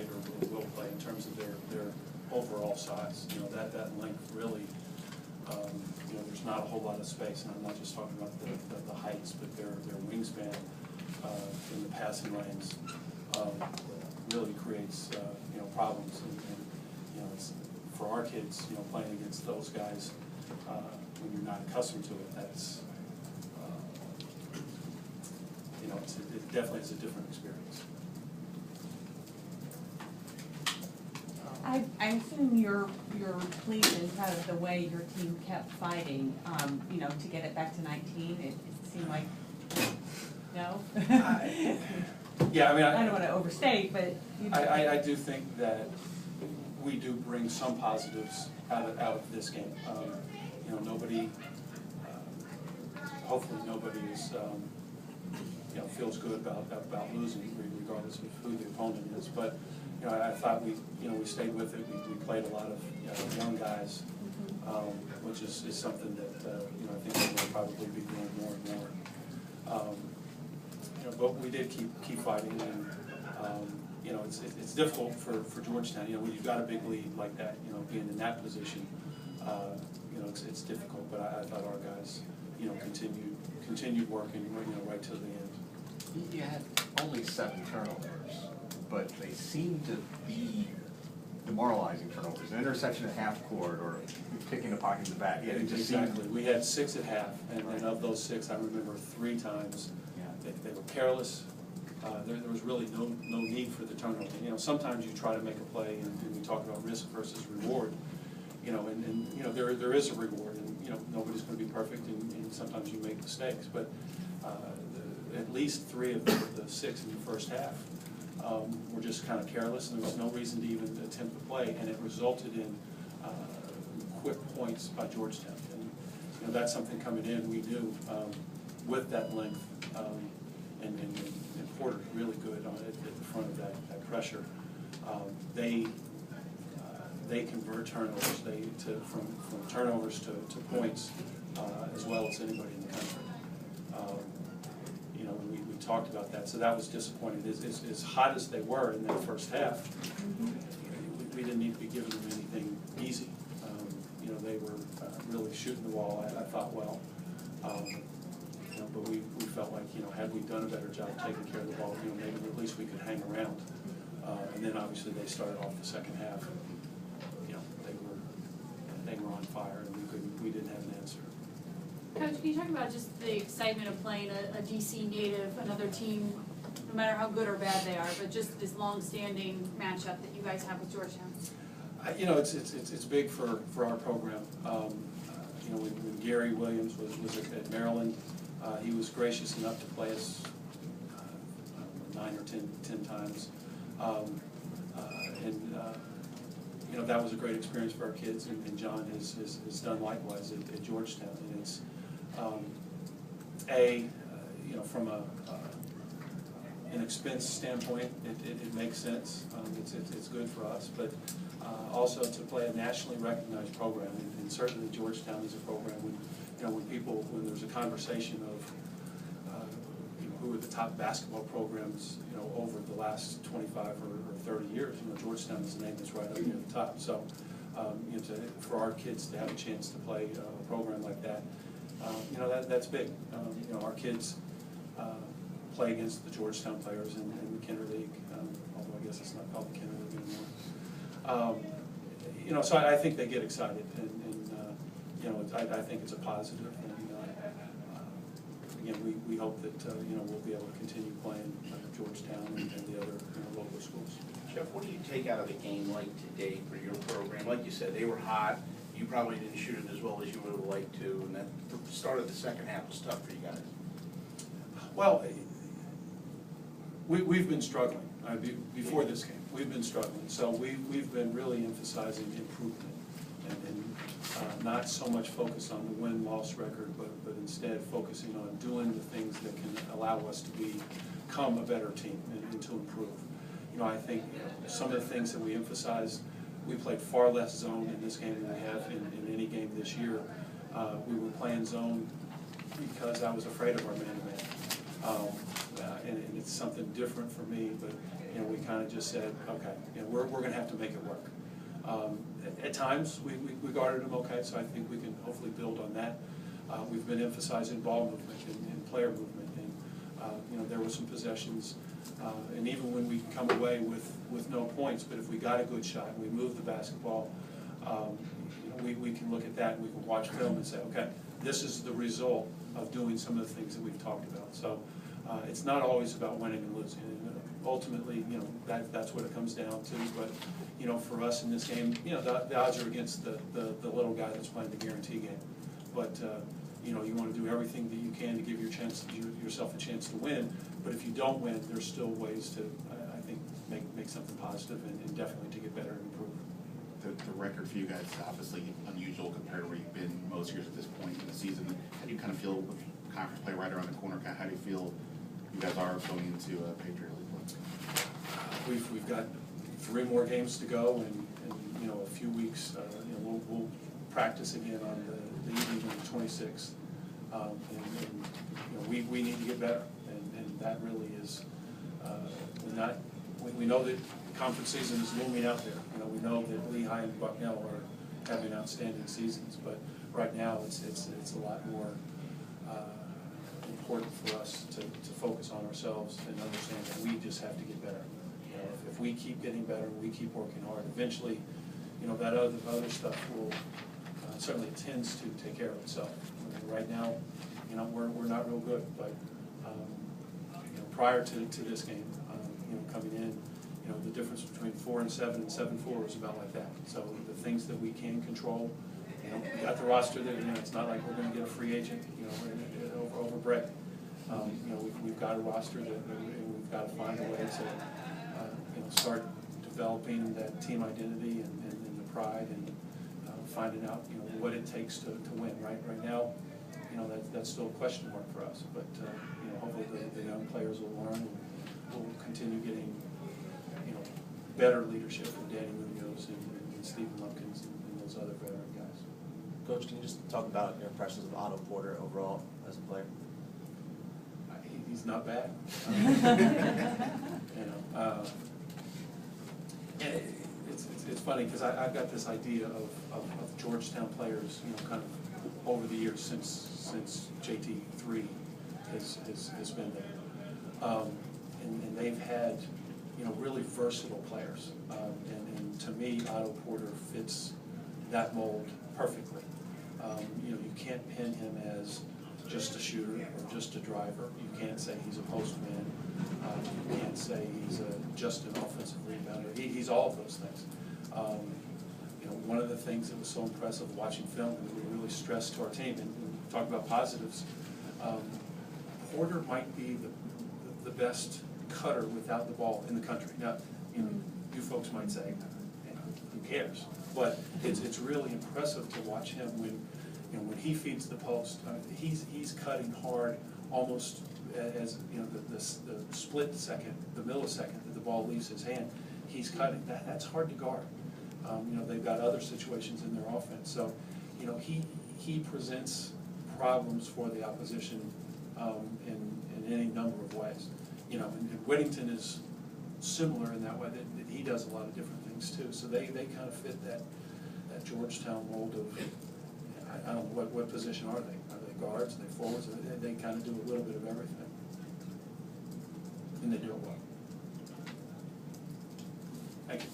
played or will play in terms of their overall size. You know, that length really, you know, there's not a whole lot of space, and I'm not just talking about the heights, but their wingspan in the passing lanes really creates you know, problems, and you know, it's, for our kids, you know, playing against those guys when you're not accustomed to it, that's you know, it definitely is a different experience. I assume you're pleased and proud of the way your team kept fighting, you know, to get it back to 19. It seemed like, no? Yeah, I mean, I don't want to overstate, but I do think that we do bring some positives out of this game. You know, nobody, hopefully nobody is, you know, feels good about losing, regardless of who the opponent is. But you know, I thought we stayed with it. We played a lot of, you know, young guys, which is something that you know, I think we'll probably be doing more and more. You know, but we did keep fighting, and you know, it's difficult for Georgetown. You know, when you've got a big lead like that, you know, being in that position, you know, it's difficult. But I thought our guys, you know, continued working, you know, right to the end. You had only 7 turnovers, but they seem to be demoralizing turnovers. An interception at half court, or kicking the pocket in the back. Yeah, exactly. We had 6 at half, and of those 6, I remember 3 times they were careless. There was really no need for the turnover. You know, sometimes you try to make a play, and we talk about risk versus reward. You know, and you know, there is a reward, and you know, nobody's going to be perfect, and sometimes you make mistakes. But at least 3 of the 6 in the first half were just kind of careless, and there was no reason to even attempt to play, and it resulted in quick points by Georgetown. And you know, that's something coming in. We knew with that length, and Porter really good on it at the front of that pressure. They convert turnovers from turnovers to points as well as anybody in the country. You know, we talked about that, so that was disappointing. As hot as they were in that first half, we didn't need to be giving them anything easy. You know, they were really shooting the wall, I thought, well. You know, but we felt like, you know, had we done a better job taking care of the ball, you know, maybe at least we could hang around. And then obviously they started off the second half. You know, they were on fire, and we didn't have an answer. Coach, can you talk about just the excitement of playing a DC native, another team, no matter how good or bad they are, but just this long-standing matchup that you guys have with Georgetown? You know, it's big for our program. You know, when Gary Williams was at Maryland, he was gracious enough to play us 9 or 10 times. You know, that was a great experience for our kids, and John has done likewise at Georgetown. And it's, you know, from an expense standpoint, it makes sense. It's good for us, but also to play a nationally recognized program, and certainly Georgetown is a program when, you know, when there's a conversation of you know, who are the top basketball programs, you know, over the last 25 or 30 years, you know, Georgetown is the name that's right up near the top. So, you know, for our kids to have a chance to play a program like that, you know, that's big. You know, our kids play against the Georgetown players in the Kinder League, although I guess it's not called the Kinder League anymore. You know, so I think they get excited, and you know, I think it's a positive, and again, we hope that you know, we'll be able to continue playing Georgetown and the other, you know, local schools. Jeff, what do you take out of the game like today for your program? Like you said, they were hot. You probably didn't shoot it as well as you would have liked to, and that start of the second half was tough for you guys. Well, we've been struggling. Before this game, we've been struggling. So we've been really emphasizing improvement, and not so much focus on the win-loss record, but instead focusing on doing the things that can allow us to become a better team and to improve. You know, I think some of the things that we emphasized, we played far less zone in this game than we have in any game this year. We were playing zone because I was afraid of our man-to-man. And it's something different for me, but you know, we kind of just said, okay, you know, we're gonna have to make it work. At times, we guarded them okay, so I think we can hopefully build on that. We've been emphasizing ball movement and player movement, and you know, there were some possessions, and even when we come away with no points, but if we got a good shot and we moved the basketball, you know, we can look at that and we can watch film and say, okay, this is the result of doing some of the things that we've talked about. So it's not always about winning and losing. And ultimately, you know, that's what it comes down to. But you know, for us in this game, you know, the odds are against the little guy that's playing the guarantee game. But you know, you want to do everything that you can to give yourself a chance to win. But if you don't win, there's still ways to, I think, make something positive and definitely to get better and improve. The record for you guys is obviously unusual compared to where you've been most years at this point in the season. How do you kind of feel with conference play right around the corner? How do you feel you guys are going into Patriot League play? We've got 3 more games to go, and you know, a few weeks. You know, we'll practice again on the evening of the 26th, and you know, we need to get better, and that really is not. We know that conference season is looming out there. You know, we know that Lehigh and Bucknell are having outstanding seasons, but right now it's a lot more important for us to focus on ourselves and understand that we just have to get better. You know, if we keep getting better, we keep working hard, eventually, you know, that other stuff will certainly tends to take care of itself. I mean, right now, you know, we're not real good, but you know, prior to this game, you know, coming in, you know, the difference between 4-7 and 7-4 is about like that. So the things that we can control, you know, we got the roster there. You know, it's not like we're going to get a free agent, you know, over bread. You know, we've got a roster that, and we've got to find a way to, you know, start developing that team identity and the pride and finding out, you know, what it takes to win. Right now, you know, that's still a question mark for us. But you know, hopefully the young players will learn and will continue getting, you know, better leadership from Danny Munoz and Stephen Lumpkins and those other veteran guys. Coach, can you just talk about your impressions of Otto Porter overall as a player? He's not bad. You know, it's funny because I've got this idea of Georgetown players, you know, kind of over the years since JT3 has been there, and they've had, you know, really versatile players, and to me, Otto Porter fits that mold perfectly. You know, you can't pin him as just a shooter or just a driver. You can't say he's a postman. You can't say he's just an offensive rebounder. He's all of those things. You know, one of the things that was so impressive watching film, and we really stressed to our team, and we talk about positives, Porter might be the best cutter without the ball in the country. Now, you know, you folks might say, you know, who cares? But it's really impressive to watch him when, you know, when he feeds the post. He's cutting hard, almost as, you know, the split second, the millisecond that the ball leaves his hand. He's cutting. That's hard to guard. You know, they've got other situations in their offense. So, you know, he presents problems for the opposition in any number of ways. You know, and Whittington is similar in that way, that he does a lot of different things too. So they kind of fit that Georgetown mold of, I don't know, what position are they? Are they guards? Are they forwards? They kind of do a little bit of everything. And they do it well. Thank you.